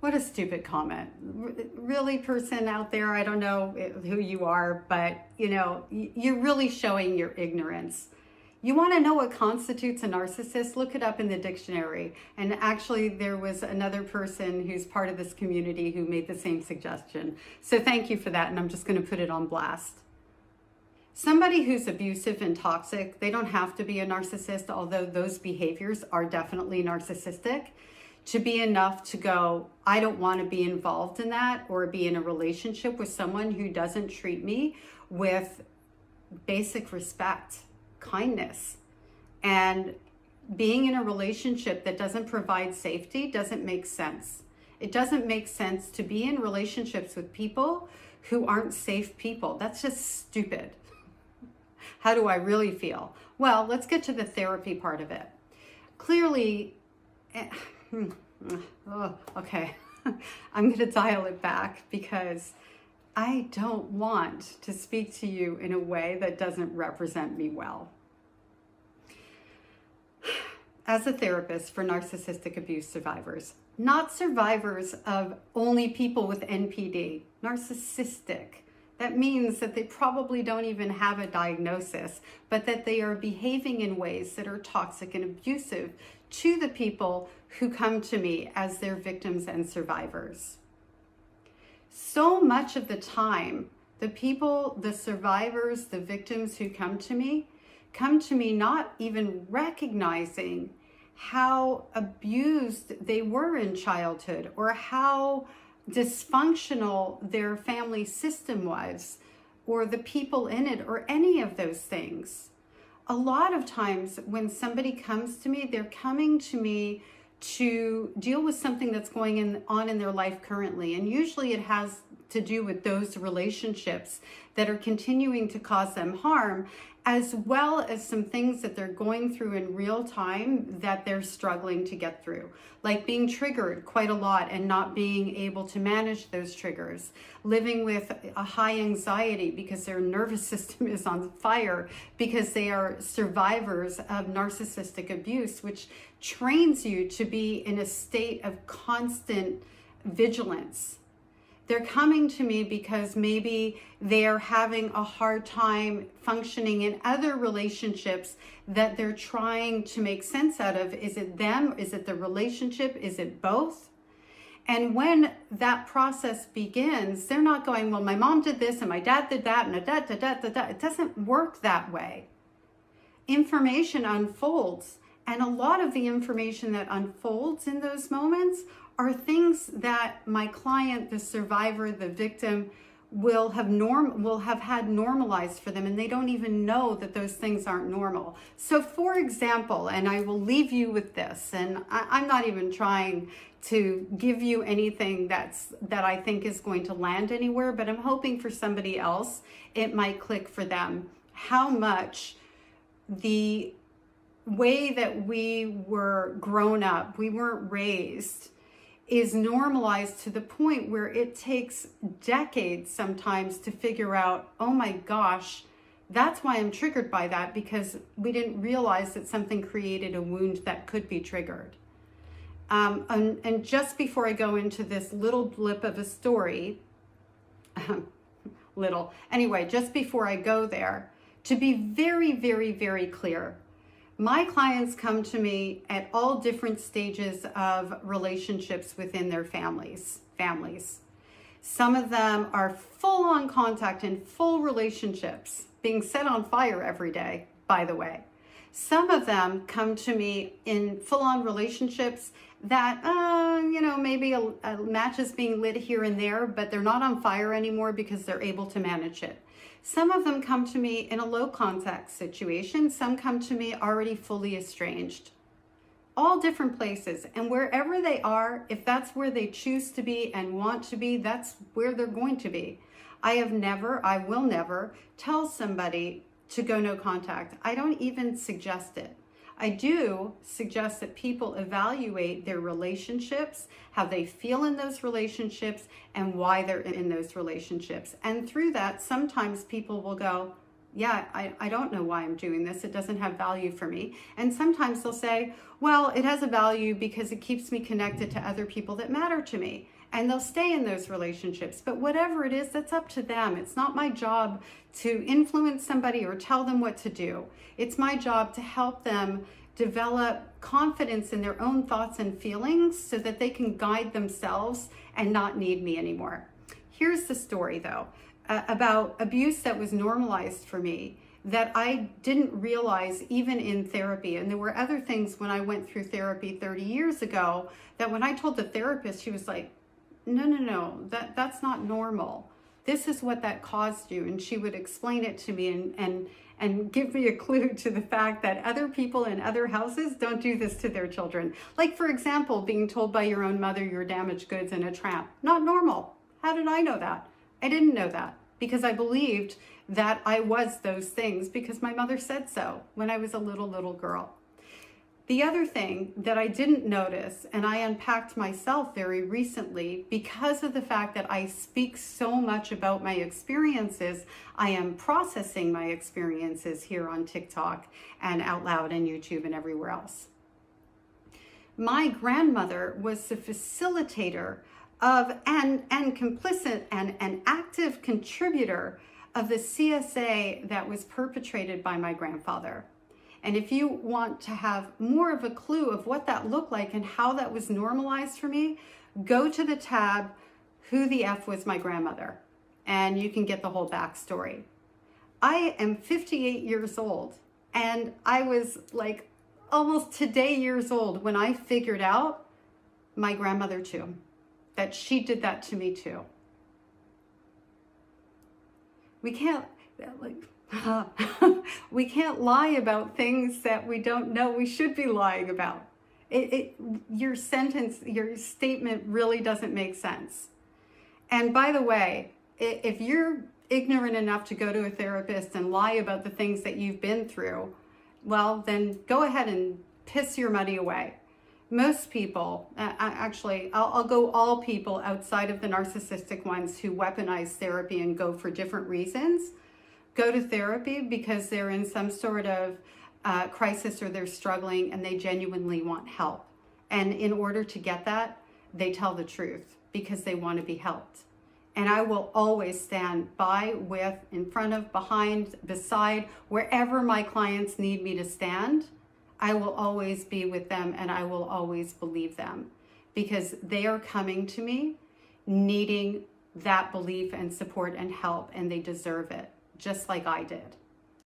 What a stupid comment. Really, person out there, I don't know who you are, but you're really showing your ignorance. You want to know what constitutes a narcissist? Look it up in the dictionary. And actually, there was another person who's part of this community who made the same suggestion. So thank you for that, and I'm just going to put it on blast. Somebody who's abusive and toxic, they don't have to be a narcissist, although those behaviors are definitely narcissistic, to be enough to go, I don't want to be involved in that or be in a relationship with someone who doesn't treat me with basic respect, kindness. And being in a relationship that doesn't provide safety doesn't make sense. It doesn't make sense to be in relationships with people who aren't safe people. That's just stupid. How do I really feel? Well, let's get to the therapy part of it. Clearly, okay, I'm going to dial it back because I don't want to speak to you in a way that doesn't represent me well. As a therapist for narcissistic abuse survivors, not survivors of only people with NPD, narcissistic. That means that they probably don't even have a diagnosis, but that they are behaving in ways that are toxic and abusive to the people who come to me as their victims and survivors. So much of the time, the people, the survivors, the victims who come to me not even recognizing how abused they were in childhood or how dysfunctional their family system was or the people in it or any of those things. A lot of times when somebody comes to me, they're coming to me to deal with something that's going on in their life currently. And usually it has to do with those relationships that are continuing to cause them harm, as well as some things that they're going through in real time that they're struggling to get through, like being triggered quite a lot and not being able to manage those triggers, living with a high anxiety because their nervous system is on fire because they are survivors of narcissistic abuse, which trains you to be in a state of constant vigilance. They're coming to me because maybe they're having a hard time functioning in other relationships that they're trying to make sense out of. Is it them? Is it the relationship? Is it both? And when that process begins, they're not going, well, my mom did this and my dad did that and da-da-da-da-da. It doesn't work that way. Information unfolds. And a lot of the information that unfolds in those moments are things that my client, the survivor, the victim will have had normalized for them, and they don't even know that those things aren't normal. So for example, and I will leave you with this, and I'm not even trying to give you anything that I think is going to land anywhere, but I'm hoping for somebody else it might click for them how much the way that we were grown up, we weren't raised, is normalized to the point where it takes decades sometimes to figure out, oh my gosh, that's why I'm triggered by that, because we didn't realize that something created a wound that could be triggered. And just before I go into this little blip of a story, just before I go there, to be very, very, very clear, my clients come to me at all different stages of relationships within their families. Some of them are full on contact and full relationships, being set on fire every day, by the way. Some of them come to me in full on relationships that, maybe a match is being lit here and there, but they're not on fire anymore because they're able to manage it. Some of them come to me in a low contact situation. Some come to me already fully estranged. All different places. And wherever they are, if that's where they choose to be and want to be, that's where they're going to be. I will never tell somebody to go no contact. I don't even suggest it. I do suggest that people evaluate their relationships, how they feel in those relationships, and why they're in those relationships. And through that, sometimes people will go, yeah, I don't know why I'm doing this. It doesn't have value for me. And sometimes they'll say, well, it has a value because it keeps me connected to other people that matter to me. And they'll stay in those relationships. But whatever it is, that's up to them. It's not my job to influence somebody or tell them what to do. It's my job to help them develop confidence in their own thoughts and feelings so that they can guide themselves and not need me anymore. Here's the story, though, about abuse that was normalized for me that I didn't realize even in therapy. And there were other things when I went through therapy 30 years ago that when I told the therapist, she was like, no, that's not normal. This is what that caused you. And she would explain it to me and give me a clue to the fact that other people in other houses don't do this to their children. Like, for example, being told by your own mother you're damaged goods and a tramp. Not normal. How did I know that? I didn't know that because I believed that I was those things because my mother said so when I was a little girl. The other thing that I didn't notice, and I unpacked myself very recently because of the fact that I speak so much about my experiences, I am processing my experiences here on TikTok and out loud and YouTube and everywhere else. My grandmother was the facilitator of and complicit and an active contributor of the CSA that was perpetrated by my grandfather. And if you want to have more of a clue of what that looked like and how that was normalized for me, go to the tab, Who the F Was My Grandmother? And you can get the whole backstory. I am 58 years old, and I was like almost today years old when I figured out my grandmother too, that she did that to me too. We can't, we can't lie about things that we don't know we should be lying about. Your statement really doesn't make sense. And by the way, if you're ignorant enough to go to a therapist and lie about the things that you've been through, well, then go ahead and piss your money away. Most people, actually, I'll go all people outside of the narcissistic ones who weaponize therapy and go for different reasons, go to therapy because they're in some sort of crisis or they're struggling and they genuinely want help. And in order to get that, they tell the truth because they want to be helped. And I will always stand by, with, in front of, behind, beside, wherever my clients need me to stand. I will always be with them and I will always believe them because they are coming to me needing that belief and support and help, and they deserve it just like I did.